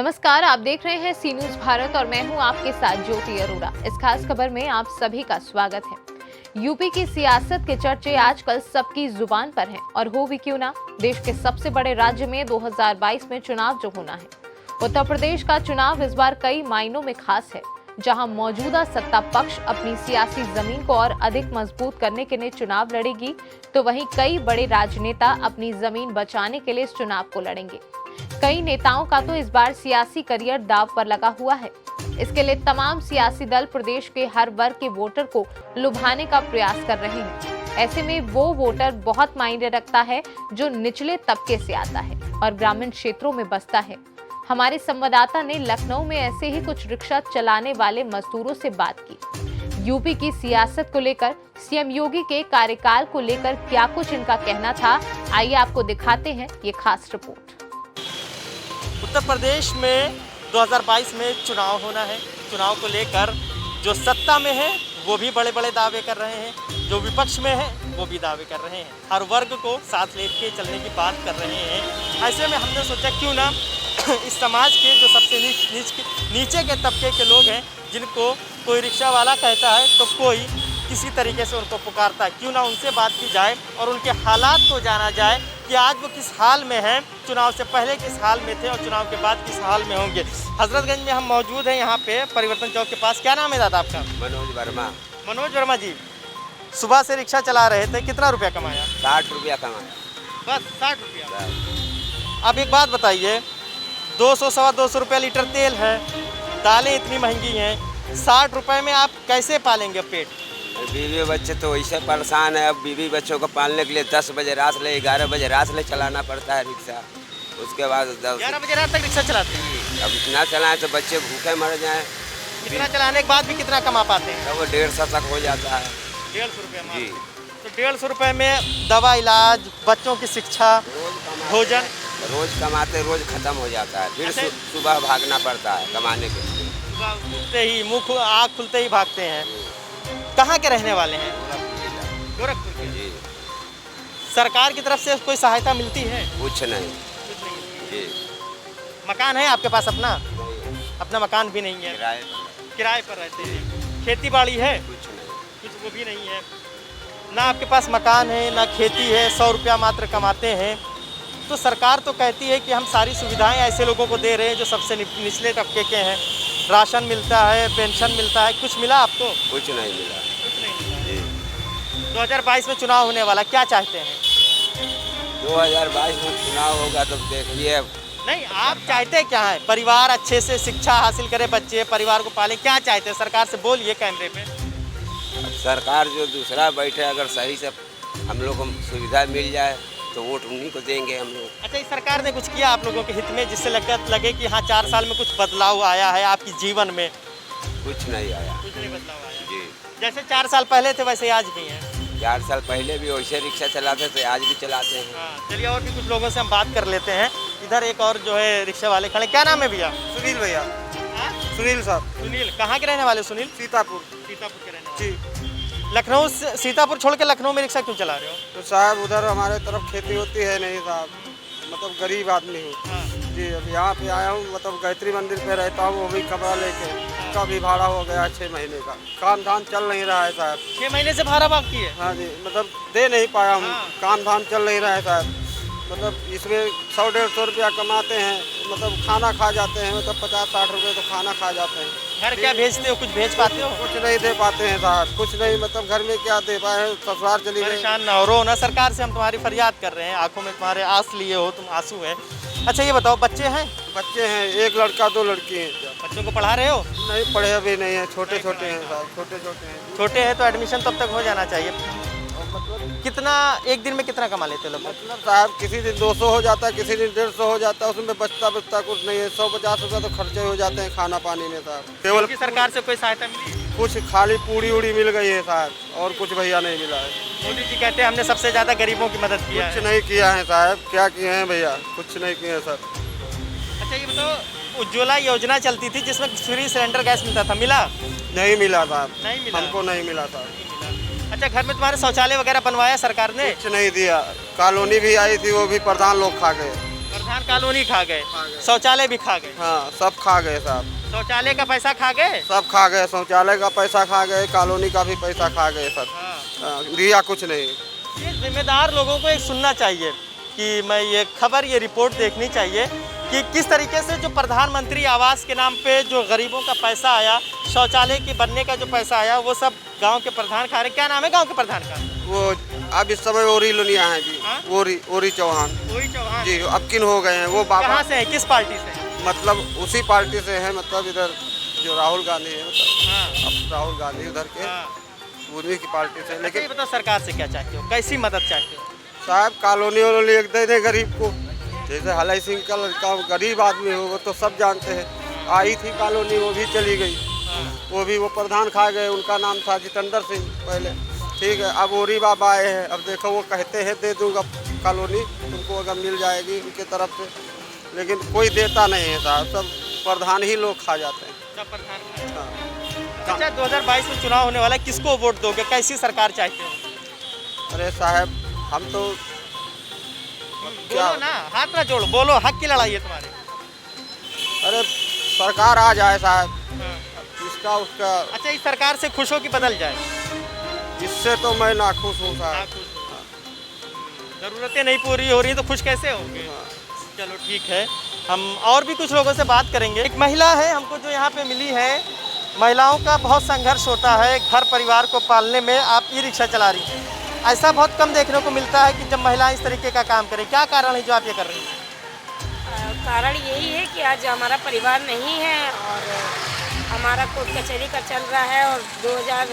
नमस्कार, आप देख रहे हैं सी न्यूज भारत और मैं हूं आपके साथ ज्योति अरोड़ा। इस खास खबर में आप सभी का स्वागत है। यूपी की सियासत के चर्चे आजकल सबकी जुबान पर हैं और हो भी क्यों ना, देश के सबसे बड़े राज्य में 2022 में चुनाव जो होना है। उत्तर प्रदेश का चुनाव इस बार कई मायनों में खास है। जहां मौजूदा सत्ता पक्ष अपनी सियासी जमीन को और अधिक मजबूत करने के लिए चुनाव लड़ेगी, तो वहीं कई बड़े राजनेता अपनी जमीन बचाने के लिए इस चुनाव को लड़ेंगे। कई नेताओं का तो इस बार सियासी करियर दांव पर लगा हुआ है। इसके लिए तमाम सियासी दल प्रदेश के हर वर्ग के वोटर को लुभाने का प्रयास कर रहे हैं। ऐसे में वो वोटर बहुत मायने रखता है जो निचले तबके से आता है और ग्रामीण क्षेत्रों में बसता है। हमारे संवाददाता ने लखनऊ में ऐसे ही कुछ रिक्शा चलाने वाले मजदूरों से बात की। यूपी की सियासत को लेकर, सीएम योगी के कार्यकाल को लेकर क्या कुछ इनका कहना था, आइए आपको दिखाते हैं ये खास रिपोर्ट। उत्तर प्रदेश में 2022 में चुनाव होना है। चुनाव को लेकर जो सत्ता में है वो भी बड़े बड़े दावे कर रहे हैं, जो विपक्ष में है वो भी दावे कर रहे हैं, हर वर्ग को साथ लेके चलने की बात कर रहे हैं। ऐसे में हमने सोचा क्यों ना इस समाज के जो सबसे नीचे के तबके के लोग हैं, जिनको कोई रिक्शा वाला कहता है तो कोई किसी तरीके से उनको पुकारता है, क्यों ना उनसे बात की जाए और उनके हालात को जाना जाए कि आज वो किस हाल में हैं, चुनाव से पहले किस हाल में थे और चुनाव के बाद किस हाल में होंगे। हजरतगंज में हम मौजूद हैं, यहाँ पे परिवर्तन चौक के पास। क्या नाम है दादा आपका? मनोज वर्मा। मनोज वर्मा जी, सुबह से रिक्शा चला रहे थे, कितना रुपया कमाया? 60 रुपया कमाया। बस 60 रुपया। अब एक बात बताइए, 200 सवा 200 रुपया लीटर तेल है, दालें इतनी महंगी हैं, 60 रुपये में आप कैसे पालेंगे पेट? बीवी बच्चे तो वैसे परेशान है। अब बीवी बच्चों को पालने के लिए 10 बजे रात ले 11 बजे रात ले चलाना पड़ता है रिक्शा। उसके बाद 11 बजे रात तक रिक्शा चलाते हैं। अब इतना चलाएं तो बच्चे भूखे मर जाएं। इतना चलाने के बाद भी कितना कमा पाते हैं? तो वो 150 तक हो जाता है। 150 रुपये जी। तो 150 रुपये में दवा, इलाज, बच्चों की शिक्षा, भोजन रोज कमाते रोज खत्म हो जाता है। फिर अच्छा। सुबह भागना पड़ता है कमाने के लिए। सुबह उठते ही आँख खुलते ही भागते हैं। कहाँ के रहने वाले हैं? गोरखपुर के। जी। सरकार की तरफ से कोई सहायता मिलती है? कुछ नहीं। कुछ नहीं मिलती। जी। मकान है आपके पास अपना? अपना मकान भी नहीं है, किराए पर रहते हैं। खेती बाड़ी है? कुछ नहीं। कुछ वो भी नहीं है। ना आपके पास मकान है ना खेती है, 100 रुपया मात्र कमाते हैं। तो सरकार तो कहती है कि हम सारी सुविधाएं ऐसे लोगों को दे रहे हैं जो सबसे निचले तबके के हैं। राशन मिलता है, पेंशन मिलता है, कुछ मिला आपको? कुछ नहीं मिला। कुछ नहीं मिला। जी। 2022 में चुनाव होने वाला, क्या चाहते हैं? 2022 में चुनाव होगा तो देखिए। नहीं, आप चाहते क्या है? परिवार अच्छे से शिक्षा हासिल करे, बच्चे परिवार को पाले, क्या चाहते हैं? सरकार से बोलिए कैमरे पे। अब सरकार जो दूसरा बैठे, अगर सही से हम लोग को सुविधा मिल जाए तो वोट उन्हीं को देंगे हम लोग। अच्छा, इस सरकार ने कुछ किया आप लोगों के हित में, जिससे लगे कि हाँ 4 साल में कुछ बदलाव आया है आपकी जीवन में? कुछ नहीं आया। कुछ नहीं बदलाव आया। जी। जैसे 4 साल पहले थे वैसे आज भी हैं। 4 साल पहले भी वैसे रिक्शा चलाते थे, आज भी चलाते हैं। हाँ, चलिए और भी कुछ लोगों से हम बात कर लेते हैं। इधर एक और जो है रिक्शा वाले खड़े, क्या नाम है भैया? सुनील भैया। हाँ? सुनील साहब। सुनील, कहाँ के रहने वाले? सुनील सीतापुर। सीतापुर के रहने वाले। जी। लखनऊ से सीतापुर छोड़ के लखनऊ में रिक्शा क्यों चला रहे हो? तो साहब उधर हमारे तरफ खेती होती है नहीं साहब, मतलब गरीब आदमी हूँ। हाँ। जी, अब यहाँ पे आया हूँ, मतलब गायत्री मंदिर पे रहता हूँ, वो भी कमरा लेके। का भी भाड़ा हो गया 6 महीने का। काम धाम चल नहीं रहा है साहब। 6 महीने से भाड़ा बाकी है? हाँ जी, मतलब दे नहीं पाया हूँ। हाँ। काम धाम चल नहीं रहा है साहब। मतलब इसमें 100-150 रुपया कमाते हैं, मतलब खाना खा जाते हैं, मतलब 50-60 रुपये तो खाना खा जाते हैं। घर क्या भेजते हो? कुछ भेज पाते हो? कुछ नहीं दे पाते हैं साहब, कुछ नहीं, मतलब घर में क्या दे पाए हैं, ससुराल चली गई। परेशान ना हो, रो ना, सरकार से हम तुम्हारी फरियाद कर रहे हैं, आंखों में तुम्हारे आंस लिए हो, तुम आंसू हैं। अच्छा ये बताओ, बच्चे हैं? बच्चे हैं, 1 लड़का 2 लड़की हैं। बच्चों को पढ़ा रहे हो? नहीं पढ़े अभी नहीं है, छोटे छोटे हैं साहब, छोटे छोटे हैं। छोटे हैं तो एडमिशन तब तक हो जाना चाहिए। मतलब कितना एक दिन में कितना कमा लेते हो लोग? मतलब साहब किसी दिन 200 हो जाता है, किसी दिन 150 हो जाता है, उसमें बचता कुछ नहीं है। 100-50 रुपया तो खर्चे हो जाते हैं खाना पानी में साहब। केवल की सरकार से कोई सहायता मिली? कुछ खाली पूड़ी उड़ी मिल गई है साहब, और कुछ भैया नहीं मिला है। मोदी जी कहते हैं हमने सबसे ज्यादा गरीबों की मदद किया कुछ है। नहीं किया है साहब, क्या किए हैं भैया? कुछ नहीं किए हैं सर। अच्छा ये बताओ, उज्ज्वला योजना चलती थी जिसमें फ्री सिलेंडर गैस मिलता था, मिला? नहीं मिला साहब, नहीं मिला। हमको नहीं मिला था। अच्छा, घर में तुम्हारे शौचालय वगैरह बनवाया सरकार ने? कुछ नहीं दिया। कॉलोनी भी आई थी, वो भी प्रधान लोग खा गए। प्रधान कॉलोनी खा गए, शौचालय भी खा गए। हाँ सब खा गए साहब, शौचालय का पैसा खा गए। सब खा गए, शौचालय का पैसा खा गए, कॉलोनी का भी पैसा खा गए सब। हाँ। दिया कुछ नहीं। ये जिम्मेदार लोगों को एक सुनना चाहिए कि मैं ये खबर, ये रिपोर्ट देखनी चाहिए कि किस तरीके से जो प्रधानमंत्री आवास के नाम पे जो गरीबों का पैसा आया, शौचालय के बनने का जो पैसा आया, वो सब गांव के प्रधान खा रहे। क्या नाम है गांव के प्रधान का? वो अब इस समय ओरी लोनिया है जी। हाँ? ओरी चौहान कोई चौहान जी। अब किन हो गए हैं वो बाबा? कहाँ से है, किस पार्टी से? मतलब उसी पार्टी से है, मतलब इधर जो राहुल गांधी है, मतलब हाँ। अब राहुल गांधी उधर के हाँ। उन्हीं की पार्टी से। लेकिन लेकिन ये बताओ सरकार से क्या चाहते हो, कैसी मदद चाहते हो? साहब कॉलोनी वालोनी एक दे दे गरीब को। जैसे हलाई सिंह का लड़का गरीब आदमी हो, वो तो सब जानते हैं। आई थी कॉलोनी, वो भी चली गई। वो भी वो प्रधान खा गए, उनका नाम था जितेंद्र सिंह पहले। ठीक है, अब ओरी बाबा आए हैं, अब देखो वो कहते हैं दे दूंगा कॉलोनी तुमको अगर मिल जाएगी उनके तरफ से, लेकिन कोई देता नहीं है साहब, सब प्रधान ही लोग खा जाते हैं। सब प्रधान। हाँ। अच्छा 2022 में चुनाव होने वाला है, किसको वोट दोगे, कैसी सरकार चाहते हो? अरे साहब हम तो बोलो ना, हाथ ना जोड़ो, बोलो, हक की लड़ाई है तुम्हारी। अरे सरकार आ जाए साहब, हाँ। इसका उसका। अच्छा इस सरकार से खुश हो कि बदल जाए? इससे तो मैं नाखुश हूँ हाँ, साहब। खुश हो। जरूरतें नहीं पूरी हो रही तो खुश कैसे होंगे? चलो ठीक है, हम और भी कुछ लोगों से बात करेंगे। एक महिला है हमको जो यहाँ पे मिली है। महिलाओं का बहुत संघर्ष होता है घर परिवार को पालने में। आप ई रिक्शा चला रही हैं, ऐसा बहुत कम देखने को मिलता है कि जब महिलाएं इस तरीके का काम करें। क्या कारण है जो आप ये कर रही हैं? कारण यही है कि आज हमारा परिवार नहीं है और हमारा कोर्ट कचहरी का चल रहा है। और 2000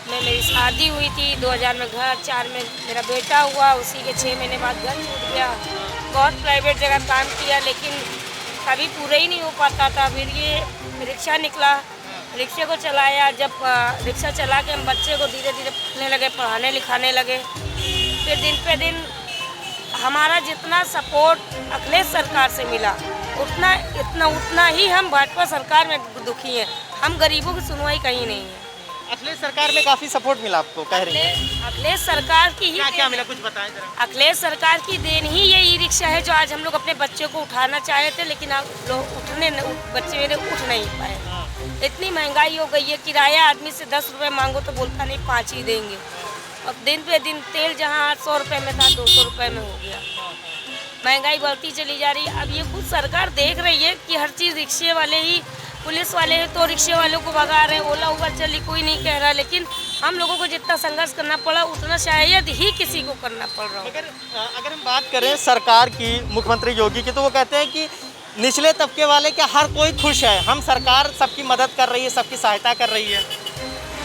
में मेरी शादी हुई थी, 2000 में घर, 4 में मेरा बेटा हुआ, उसी के 6 महीने बाद घर छूट गया। बहुत प्राइवेट जगह काम किया लेकिन कभी पूरा ही नहीं हो पाता था। फिर ये रिक्शा निकला, रिक्शे को चलाया। जब रिक्शा चला के हम बच्चे को धीरे धीरे पढ़ने लगे, पढ़ाने लिखाने लगे। फिर दिन पे दिन हमारा जितना सपोर्ट अखिलेश सरकार से मिला उतना ही हम भाजपा सरकार में दुखी हैं। हम गरीबों की सुनवाई कहीं नहीं है। अखिलेश सरकार में काफी सपोर्ट मिला आपको, कह रही हैं। अखिलेश सरकार की ही क्या मिला, कुछ बताएं जरा। अखिलेश सरकार की देन ही ये ई रिक्शा है जो आज हम लोग अपने बच्चे को उठाना चाहे थे, लेकिन आप लोग बच्चे मेरे उठ नहीं पाए। इतनी महंगाई हो गई है, किराया आदमी से 10 रुपये मांगो तो बोलता नहीं 5 ही देंगे। अब दिन पे दिन तेल जहाँ 800 रुपये में था 200 रुपये में हो गया। महंगाई बढ़ती चली जा रही है। अब ये खुद सरकार देख रही है कि हर चीज़ रिक्शे वाले ही, पुलिस वाले हैं तो रिक्शे वालों को भगा रहे हैं। ओला उबर चली, कोई नहीं कह रहा, लेकिन हम लोगों को जितना संघर्ष करना पड़ा उतना शायद ही किसी को करना पड़ रहा हो। अगर हम बात करें सरकार की, मुख्यमंत्री योगी की, तो वो कहते हैं कि निचले तबके वाले क्या हर कोई खुश है, हम सरकार सबकी मदद कर रही है, सबकी सहायता कर रही है।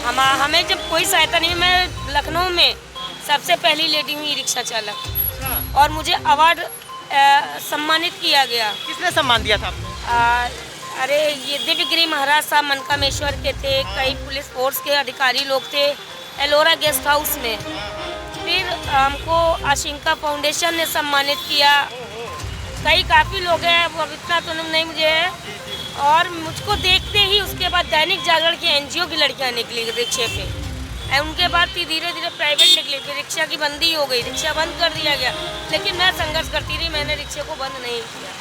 हमें जब कोई सहायता नहीं। मैं लखनऊ में सबसे पहली लेडी हुई रिक्शा चालक और मुझे अवार्ड सम्मानित किया गया। किसने सम्मान दिया था आपको? अरे ये दिव्यगिरी महाराज साहब मनकामेश्वर के थे, कई पुलिस फोर्स के अधिकारी लोग थे एलोरा गेस्ट हाउस में। फिर हमको आशिंका फाउंडेशन ने सम्मानित किया, काफ़ी लोग हैं, अब इतना तो नहीं मुझे है। और मुझको देखते ही उसके बाद दैनिक जागरण की एनजीओ की लड़कियां निकली रिक्शे पे, उनके बाद धीरे धीरे प्राइवेट निकली, फिर रिक्शा की बंदी हो गई, रिक्शा बंद कर दिया गया। लेकिन मैं संघर्ष करती रही, मैंने रिक्शे को बंद नहीं किया।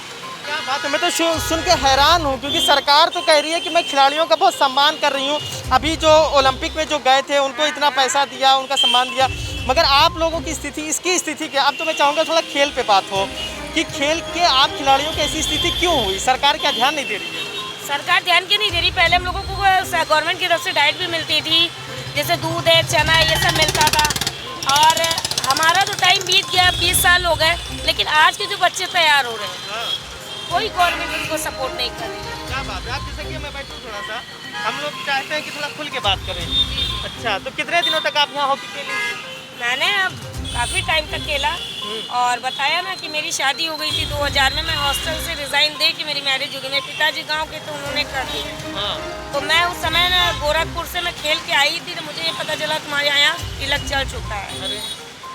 क्या बात है, मैं तो सुन के हैरान हूँ, क्योंकि सरकार तो कह रही है कि मैं खिलाड़ियों का बहुत सम्मान कर रही हूँ। अभी जो ओलंपिक में जो गए थे उनको इतना पैसा दिया, उनका सम्मान दिया, मगर आप लोगों की स्थिति, इसकी स्थिति क्या? अब तो मैं चाहूँगा थोड़ा खेल पे बात हो कि खेल के आप खिलाड़ियों की ऐसी स्थिति क्यों हुई? सरकार क्या ध्यान नहीं दे रही है? सरकार ध्यान क्यों नहीं दे रही? पहले हम लोगों को गवर्नमेंट की तरफ से डाइट भी मिलती थी, जैसे दूध है, चना है, ये सब मिलता था। और हमारा तो टाइम बीत गया, 20 साल हो गए, लेकिन आज के जो बच्चे तैयार हो रहे हैं कोई गवर्नमेंट उनको सपोर्ट नहीं कर रही है। क्या बात है, आप जैसे कि मैं बैठूँ थोड़ा सा, हम लोग चाहते हैं कि थोड़ा खुल के बात करें। अच्छा, तो कितने दिनों तक आप यहाँ हॉकी खेली? मैंने अब काफ़ी टाइम तक खेला और बताया ना कि मेरी शादी हो गई थी 2000 में। मैं हॉस्टल से रिज़ाइन दे के मेरी मैरिज हो गई। मेरे पिताजी गांव के तो उन्होंने कर दी। तो मैं उस समय ना गोरखपुर से मैं खेल के आई थी, तो मुझे ये पता चला तुम्हारे यहाँ तिलक चल चुका है।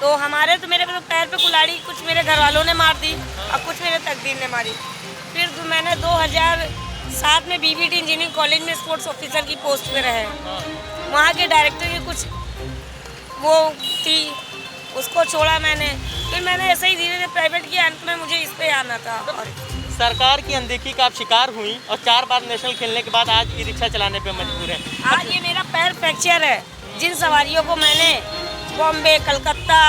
तो हमारे तो मेरे पैर पे कुल्हाड़ी कुछ मेरे घर वालों ने मार दी और कुछ मेरे तकदीर ने मारी। फिर मैंने 2007 में BBT इंजीनियरिंग कॉलेज में स्पोर्ट्स ऑफिसर की पोस्ट पे रहे। वहाँ के डायरेक्टर की कुछ वो थी, उसको छोड़ा मैंने, फिर मैंने ऐसे ही धीरे धीरे प्राइवेट किया, अंत में मुझे इस पे आना था। और सरकार की अनदेखी का आप शिकार हुई और 4 बार नेशनल खेलने के बाद आज ई रिक्शा चलाने पे मजबूर हैं। आज ये मेरा पैर फ्रैक्चर है। जिन सवारियों को मैंने बॉम्बे, कलकत्ता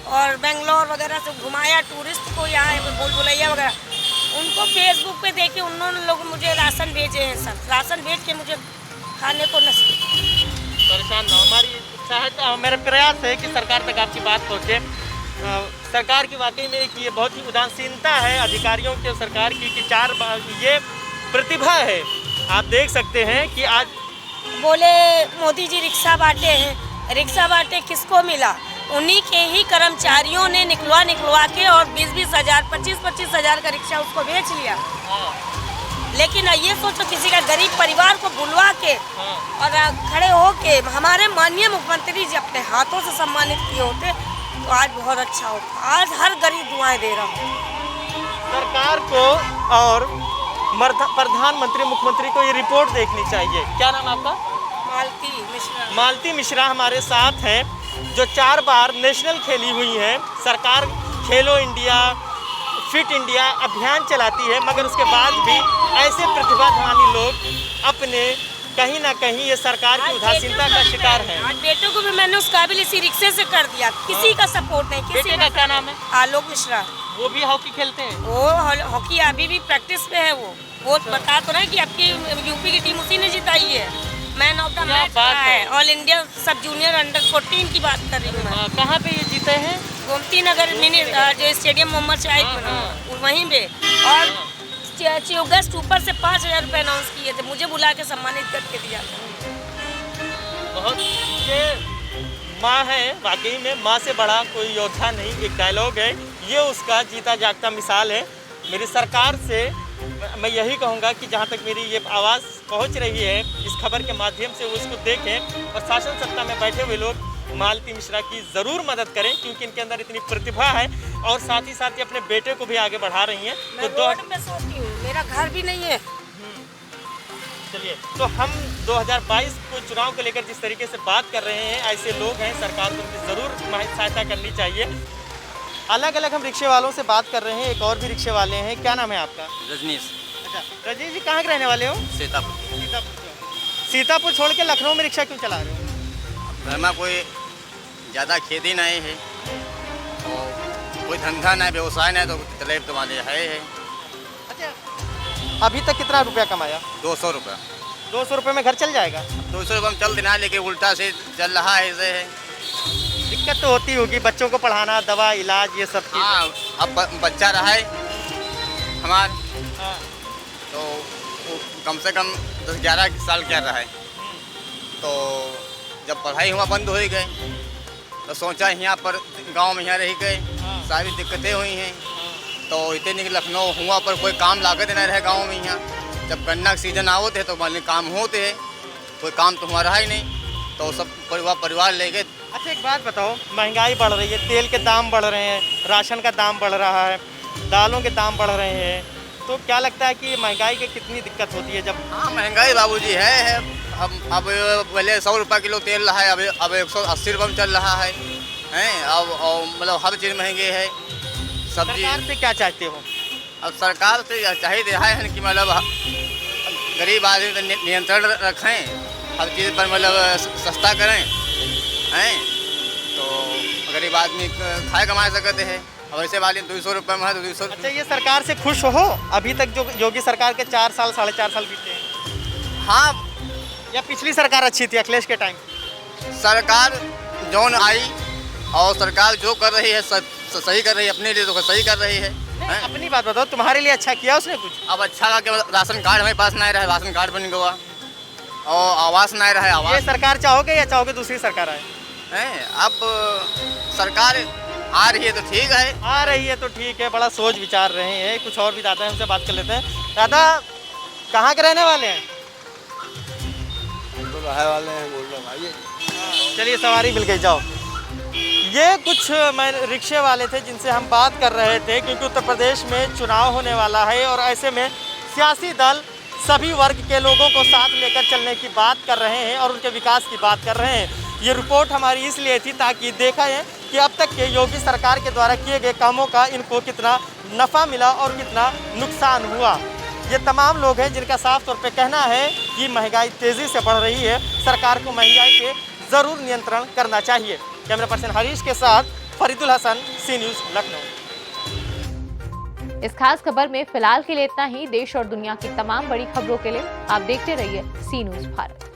और बेंगलोर वगैरह से घुमाया, टूरिस्ट को यहाँ भूल भुलैया वगैरह, उनको फेसबुक पे देखे उन्होंने लोग मुझे राशन भेजे हैं सर। राशन भेज के मुझे खाने को नसीब। परेशान ना हो। हमारी इच्छा है, तो मेरा प्रयास है कि सरकार तक आपकी बात पहुँचे। सरकार की वाकई में एक ये बहुत ही उदासीनता है अधिकारियों के, सरकार की, कि 4 बार ये प्रतिभा है। आप देख सकते हैं कि आज बोले मोदी जी रिक्शा बांटे हैं, रिक्शा बांटे किसको मिला? उन्हीं के ही कर्मचारियों ने निकलवा के और 20-20 हज़ार, 25-25 हज़ार का रिक्शा उसको बेच लिया। लेकिन ये सोचो किसी का गरीब परिवार को बुलवा के और खड़े होके हमारे माननीय मुख्यमंत्री जी अपने हाथों से सम्मानित किए होते तो आज बहुत अच्छा होता। आज हर गरीब दुआएं दे रहा हूँ सरकार को और प्रधानमंत्री, मुख्यमंत्री को ये रिपोर्ट देखनी चाहिए। क्या नाम आपका? मालती मिश्रा। मालती मिश्रा हमारे साथ हैं, जो 4 बार नेशनल खेली हुई हैं। सरकार खेलो इंडिया, फिट इंडिया अभियान चलाती है, मगर उसके बाद भी ऐसे प्रतिभाशाली लोग अपने कहीं ना कहीं ये सरकार की उदासीनता का शिकार है। आज बेटों को भी मैंने उस काबिल इसी रिक्शे से कर दिया, किसी का सपोर्ट नहीं। किसी बेटे का क्या नाम है? आलोक मिश्रा। वो भी हॉकी खेलते हैं? वो हॉकी अभी भी प्रैक्टिस पे है। वो बता तो रहा है कि आपकी यूपी की टीम उसी ने जिताई है, मैन ऑफ द मैच है। ऑल इंडिया सब जूनियर अंडर 14 की बात कर रही हूँ मैं। कहाँ पे ये जीते हैं? गोमती नगर मिनी जो स्टेडियम मोहम्मद शाहिद वहीं पे। और चीफ गेस्ट ऊपर से 5,000 रुपये अनाउंस किए थे, मुझे बुला के सम्मानित करके दिया। बहुत ये माँ है, वाकई में माँ से बड़ा कोई योद्धा नहीं, एक डायलॉग है, ये उसका जीता जागता मिसाल है। मेरी सरकार से मैं यही कहूँगा कि जहाँ तक मेरी ये आवाज़ पहुँच रही है, इस खबर के माध्यम से वो इसको देखें और शासन सत्ता में बैठे हुए लोग मालती मिश्रा की ज़रूर मदद करें, क्योंकि इनके अंदर इतनी प्रतिभा है और साथ ही अपने बेटे को भी आगे बढ़ा रही हैं। मैं रोड पे सोती हूँ, मेरा घर भी नहीं है। चलिए, तो हम 2022 को चुनाव को लेकर जिस तरीके से बात कर रहे हैं, ऐसे लोग हैं, सरकार को उनकी ज़रूर सहायता करनी चाहिए। अलग अलग हम रिक्शे वालों से बात कर रहे हैं, एक और भी रिक्शे वाले हैं। क्या नाम है आपका? रजनीश। अच्छा, रजनीश जी कहाँ के रहने वाले हो? सीतापुर। सीतापुर छोड़ के लखनऊ में रिक्शा क्यों चला रहे हो? घर में कोई ज़्यादा खेती नहीं है और कोई धंधा नहीं, व्यवसाय नहीं, तो चले तो वाले है। अच्छा, अभी तक कितना रुपया कमाया? 200 रुपये। 200 रुपये में घर चल जाएगा? 200 रुपये में चल देना, लेकिन उल्टा से चल रहा है ऐसे है। दिक्कत तो होती होगी, बच्चों को पढ़ाना, दवा, इलाज, ये सब चीज़। हाँ, अब बच्चा रहा है हमार, हाँ। तो वो कम से कम 10-11 साल क्या रहा है, तो जब पढ़ाई हुआ बंद हो ही गए तो सोचा यहाँ पर गांव में यहाँ रह गए, सारी दिक्कतें हुई हैं। तो इतने नहीं कि लखनऊ हुआ पर कोई काम लागत नहीं रहे गांव में। यहाँ जब गन्ना का सीजन आवते है तो मान काम होते हैं, कोई काम तो हमारा ही नहीं, तो सब परिवार ले गए। अच्छा, एक बात बताओ, महंगाई बढ़ रही है, तेल के दाम बढ़ रहे हैं, राशन का दाम बढ़ रहा है, दालों के दाम बढ़ रहे हैं, तो क्या लगता है कि महंगाई की कितनी दिक्कत होती है जब? हाँ, महंगाई बाबूजी है। अब पहले 100 रुपये किलो तेल रहा है, अब 180 रुपये में चल रहा है। अब मतलब हर चीज़ महंगी है। सब्जी सरकार से क्या चाहते हो? अब सरकार से चाहिए है कि मतलब गरीब आदमी पर नियंत्रण रखें, हर चीज़ पर मतलब सस्ता करें, हैं, तो गरीब आदमी खाए कमा सकते हैं। अब ऐसे वाले 200 रुपये में है तो 200। अच्छा, ये सरकार से खुश हो? अभी तक जो योगी सरकार के 4 साल 4.5 साल बीते हैं। हाँ, या पिछली सरकार अच्छी थी अखिलेश के टाइम? सरकार जौन आई और सरकार जो कर रही है सही कर रही है, अपने लिए तो सही कर रही है। अपनी बात बताओ, तुम्हारे लिए अच्छा किया उसने कुछ? अब अच्छा का क्या, राशन कार्ड हमारे पास नहीं रहा, राशन कार्ड बन गया और आवास नहीं रहा। आवास ये सरकार चाहोगे या चाहोगे दूसरी सरकार आए? हैं, अब सरकार आ रही है तो ठीक है। आ रही है तो ठीक है, बड़ा सोच विचार रहे हैं। कुछ और भी दादा हैं, उनसे बात कर लेते हैं। दादा कहाँ के रहने वाले हैं? तो रहे वाले हैं, बोल रहे भाई। चलिए, सवारी मिल गई, जाओ। ये कुछ मैं रिक्शे वाले थे जिनसे हम बात कर रहे थे, क्योंकि उत्तर प्रदेश में चुनाव होने वाला है और ऐसे में सियासी दल सभी वर्ग के लोगों को साथ लेकर चलने की बात कर रहे हैं और उनके विकास की बात कर रहे हैं। ये रिपोर्ट हमारी इसलिए थी ताकि देखा जाए कि अब तक के योगी सरकार के द्वारा किए गए कामों का इनको कितना नफ़ा मिला और कितना नुकसान हुआ। ये तमाम लोग हैं जिनका साफ तौर पे कहना है कि महंगाई तेज़ी से बढ़ रही है, सरकार को महंगाई पे ज़रूर नियंत्रण करना चाहिए। कैमरा पर्सन हरीश के साथ फरीदुल हसन, सी न्यूज़, लखनऊ। इस खास खबर में फिलहाल के लिए इतना ही। देश और दुनिया की तमाम बड़ी खबरों के लिए आप देखते रहिए सी न्यूज़ भारत।